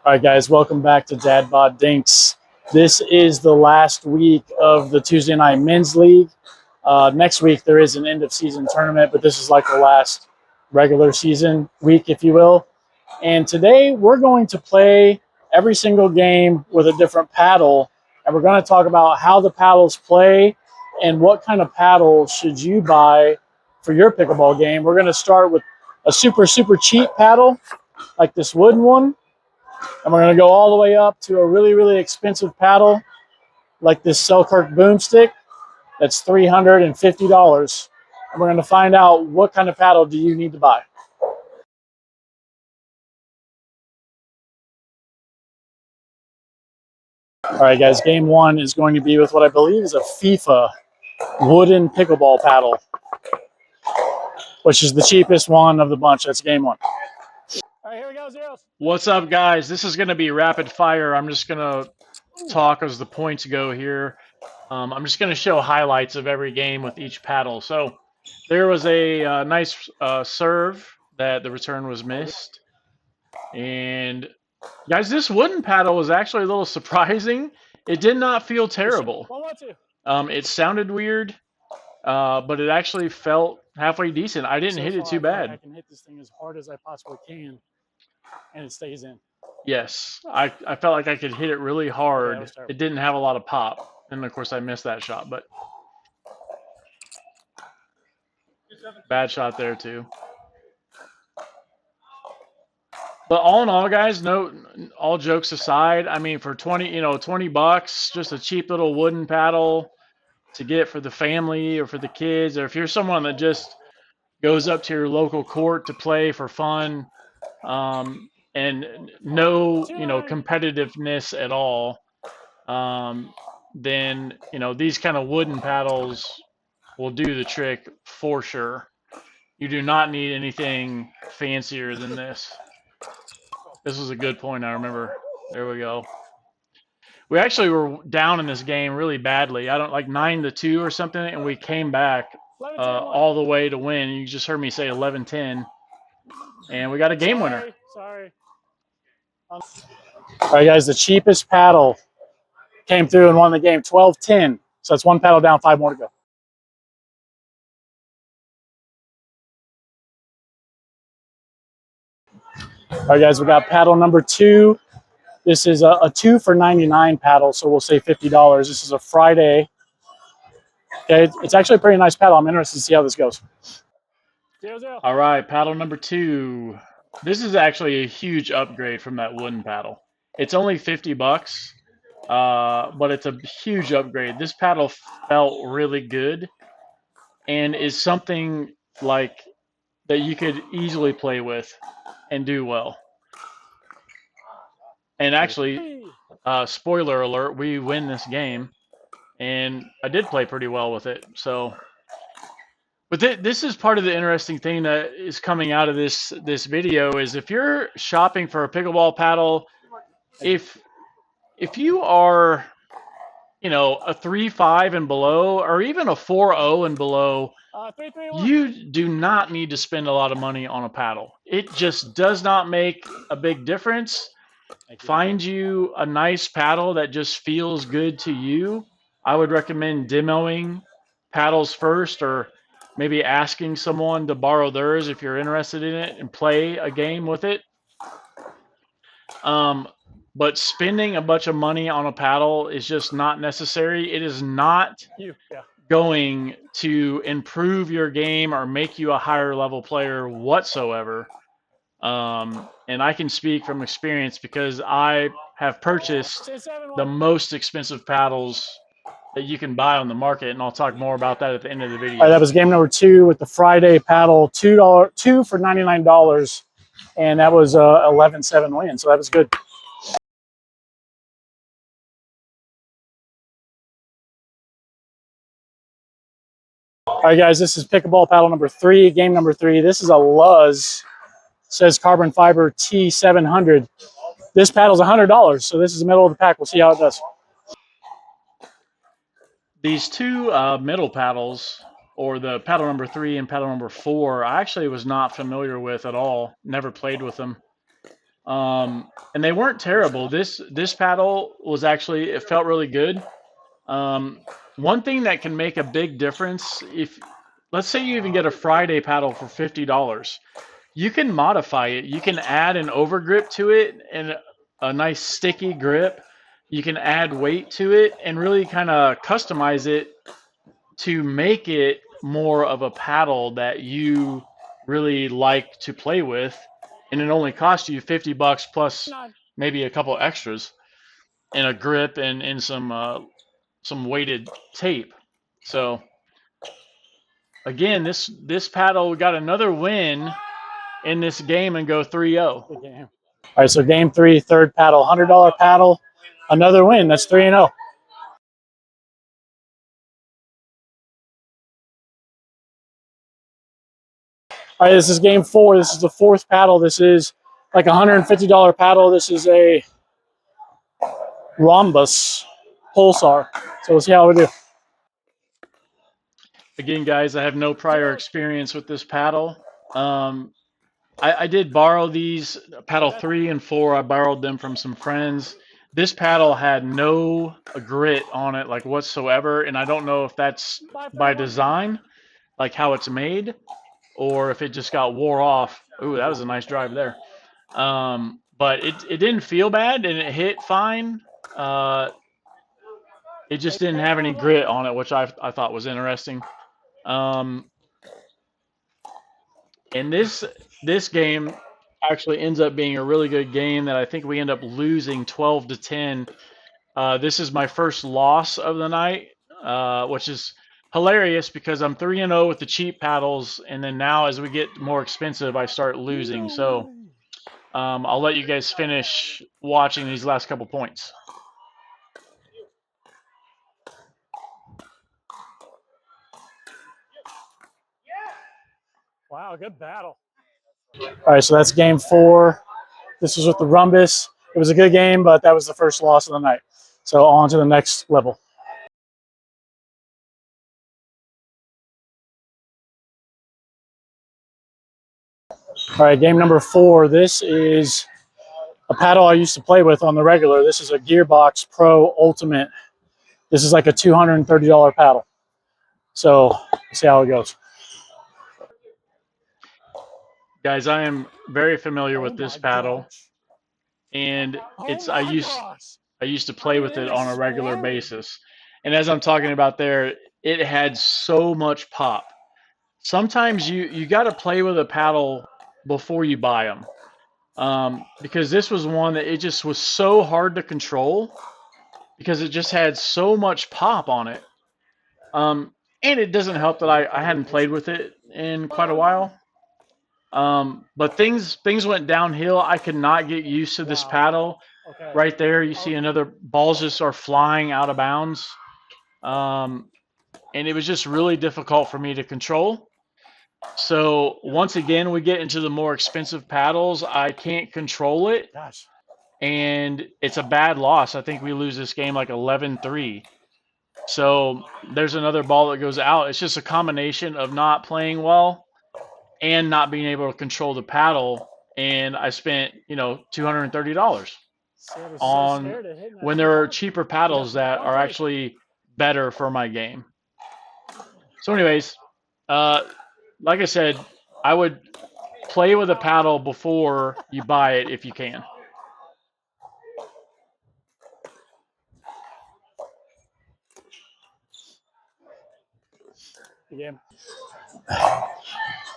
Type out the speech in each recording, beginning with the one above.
All right, guys, welcome back to DadBodDinks. This is the last week of the Tuesday Night Men's League. Next week, there is an end-of-season tournament, but this is like the last regular season week, if you will. And today, we're going to play every single game with a different paddle, and we're going to talk about how the paddles play and what kind of paddle should you buy for your pickleball game. We're going to start with a super cheap paddle, like this wooden one. And we're going to go all the way up to a really expensive paddle like this Selkirk boomstick that's $350. And we're going to find out what kind of paddle do you need to buy. All right, guys, game one is going to be with what I believe is a FIFA wooden pickleball paddle, which is the cheapest one of the bunch. That's game one. All right, here we go, Zeros. What's up, guys? This is going to be rapid fire. I'm just going to talk as the points go here. I'm just going to show highlights of every game with each paddle. So there was a nice serve that the return was missed. And guys, this wooden paddle was actually a little surprising. It did not feel terrible. It sounded weird, but it actually felt halfway decent. I didn't hit it too bad. I can hit this thing as hard as I possibly can, and it stays in. Yes, I felt like I could hit it really hard. Yeah, it didn't have a lot of pop. And of course I missed that shot, but bad shot there too. But all in all, guys, all jokes aside, I mean, for 20 bucks, just a cheap little wooden paddle to get for the family or for the kids, or if you're someone that just goes up to your local court to play for fun, and no, competitiveness at all, then, these kind of wooden paddles will do the trick for sure. You do not need anything fancier than this. This was a good point, I remember. There we go. We actually were down in this game really badly. I don't like 9-2 or something, and we came back all the way to win. You just heard me say 11-10, and we got a game winner. Sorry. All right, guys, the cheapest paddle came through and won the game, 12-10. So that's one paddle down, 5 more to go. All right, guys, we got paddle number 2. This is a 2 for $99 paddle, so we'll say $50. This is a Friday. Okay, it's actually a pretty nice paddle. I'm interested to see how this goes. 0-0. All right, paddle number 2. This is actually a huge upgrade from that wooden paddle. It's only $50, but it's a huge upgrade. This paddle felt really good and is something like that you could easily play with and do well. And actually, spoiler alert, we win this game, and I did play pretty well with it. So, but this is part of the interesting thing that is coming out of this video is if you're shopping for a pickleball paddle, if you are, a 3.5 and below, or even a 4.0 and below, you do not need to spend a lot of money on a paddle. It just does not make a big difference. Find you a nice paddle that just feels good to you. I would recommend demoing paddles first, or maybe asking someone to borrow theirs if you're interested in it and play a game with it. But spending a bunch of money on a paddle is just not necessary. It is not going to improve your game or make you a higher level player whatsoever. And I can speak from experience because I have purchased the most expensive paddles that you can buy on the market, and I'll talk more about that at the end of the video. All right, that was game number 2 with the Friday paddle, $2 for $99, and that was 11-7 win, so that was good. All right, guys, this is pickleball paddle number 3, game number 3. This is a Luz, says carbon fiber T700. This paddle's $100, so this is the middle of the pack. We'll see how it does. These two middle paddles, or the paddle number 3 and paddle number 4, I actually was not familiar with at all. Never played with them. And they weren't terrible. This paddle was actually, it felt really good. One thing that can make a big difference, if let's say you even get a Friday paddle for $50, you can modify it. You can add an overgrip to it and a nice sticky grip. You can add weight to it and really kind of customize it to make it more of a paddle that you really like to play with. And it only costs you $50 plus maybe a couple extras and a grip and some weighted tape. So again, this paddle got another win in this game and go 3-0. Good game. All right, so game 3, third paddle, $100 paddle, another win. That's 3-0. All right, this is game 4. This is the 4th paddle. This is like a $150 paddle. This is a rhombus pulsar. So we'll see how we do. Again, guys, I have no prior experience with this paddle. I did borrow these paddle 3 and 4. I borrowed them from some friends. This paddle had no grit on it, like whatsoever, and I don't know if that's by design, like how it's made, or if it just got wore off. Ooh, that was a nice drive there. But it didn't feel bad and it hit fine. It just didn't have any grit on it, which I thought was interesting. And this game actually ends up being a really good game that I think we end up losing 12-10. This is my first loss of the night, which is hilarious because I'm 3-0 with the cheap paddles, and then now as we get more expensive, I start losing. So I'll let you guys finish watching these last couple points. Wow, good battle. All right, so that's game 4. This was with the rhombus. It was a good game, but that was the first loss of the night. So on to the next level. All right, game number 4. This is a paddle I used to play with on the regular. This is a Gearbox Pro Ultimate. This is like a $230 paddle. So let's see how it goes. Guys, I am very familiar with this paddle, and I used to play with it on a regular basis. And as I'm talking about there, it had so much pop. Sometimes you got to play with a paddle before you buy them, because this was one that it just was so hard to control because it just had so much pop on it. And it doesn't help that I hadn't played with it in quite a while. But things went downhill. I could not get used to this paddle. Right there, you see another balls just are flying out of bounds. And it was just really difficult for me to control. So once again, we get into the more expensive paddles. I can't control it, and it's a bad loss. I think we lose this game like 11-3. So there's another ball that goes out. It's just a combination of not playing well and not being able to control the paddle. And I spent, $230 on when there are cheaper paddles that are actually better for my game. So anyways, like I said, I would play with a paddle before you buy it if you can. Game.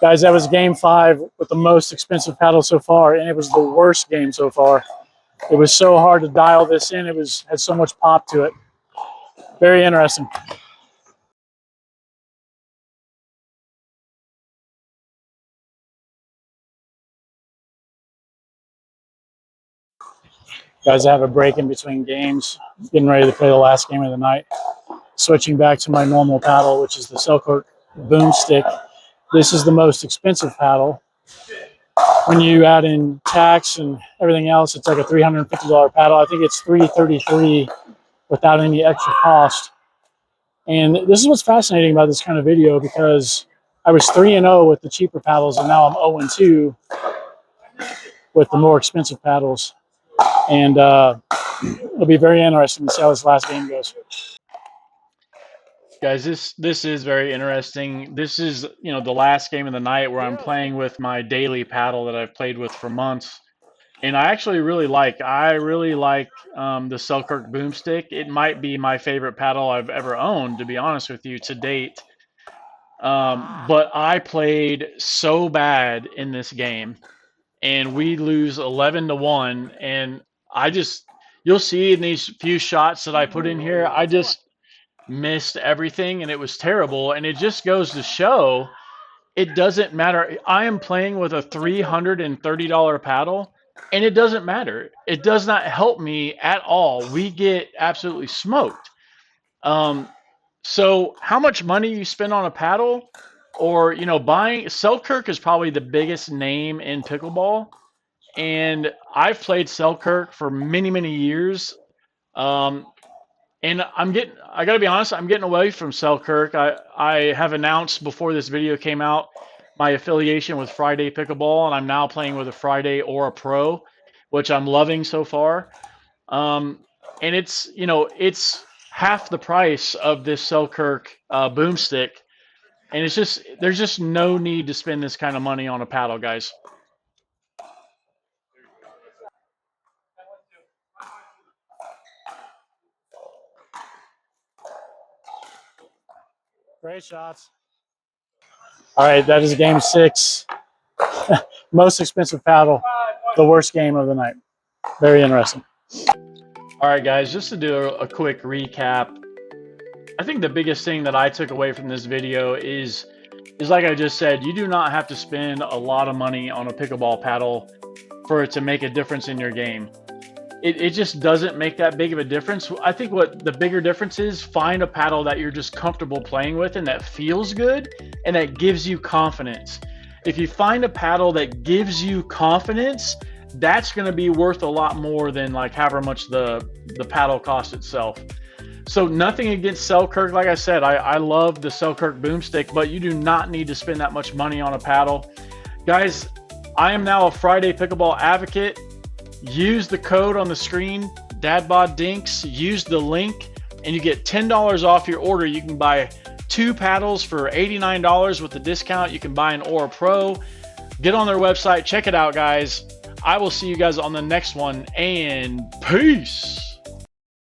Guys, that was game 5 with the most expensive paddle so far, and it was the worst game so far. It was so hard to dial this in. It had so much pop to it. Very interesting. Guys, I have a break in between games. Getting ready to play the last game of the night. Switching back to my normal paddle, which is the Selkirk Boomstick. This is the most expensive paddle. When you add in tax and everything else, it's like a $350 paddle. I think it's $333 without any extra cost. And this is what's fascinating about this kind of video, because I was 3-0 with the cheaper paddles, and now I'm 0-2 with the more expensive paddles. And it'll be very interesting to see how this last game goes. Guys, this is very interesting. This is, you know, the last game of the night where I'm playing with my daily paddle that I've played with for months. And I actually really like the Selkirk Boomstick. It might be my favorite paddle I've ever owned, to be honest with you, to date. But I played so bad in this game, and we lose 11-1. And you'll see in these few shots that I put in here, I just missed everything, and it was terrible. And it just goes to show it doesn't matter. I am playing with a $330 paddle, and it doesn't matter. It does not help me at all. We get absolutely smoked. So how much money you spend on a paddle, or, you know, buying Selkirk is probably the biggest name in pickleball, and I've played Selkirk for many, many years. And I gotta be honest, I'm getting away from Selkirk. I have announced before this video came out my affiliation with Friday Pickleball, and I'm now playing with a Friday or a Pro, which I'm loving so far. And it's, you know, it's half the price of this Selkirk boomstick, and there's just no need to spend this kind of money on a paddle, guys. Great shots. All right, that is game 6. Most expensive paddle, the worst game of the night. Very interesting. All right, guys, just to do a quick recap, I think the biggest thing that I took away from this video is like I just said, you do not have to spend a lot of money on a pickleball paddle for it to make a difference in your game. It just doesn't make that big of a difference. I think what the bigger difference is, find a paddle that you're just comfortable playing with and that feels good and that gives you confidence. If you find a paddle that gives you confidence, that's going to be worth a lot more than like however much the paddle cost itself. So nothing against Selkirk. Like I said, I love the Selkirk boomstick, but you do not need to spend that much money on a paddle. Guys, I am now a Friday Pickleball advocate. Use the code on the screen, DadBodDinks. Use the link, and you get $10 off your order. You can buy 2 paddles for $89 with the discount. You can buy an Aura Pro. Get on their website. Check it out, guys. I will see you guys on the next one, and peace.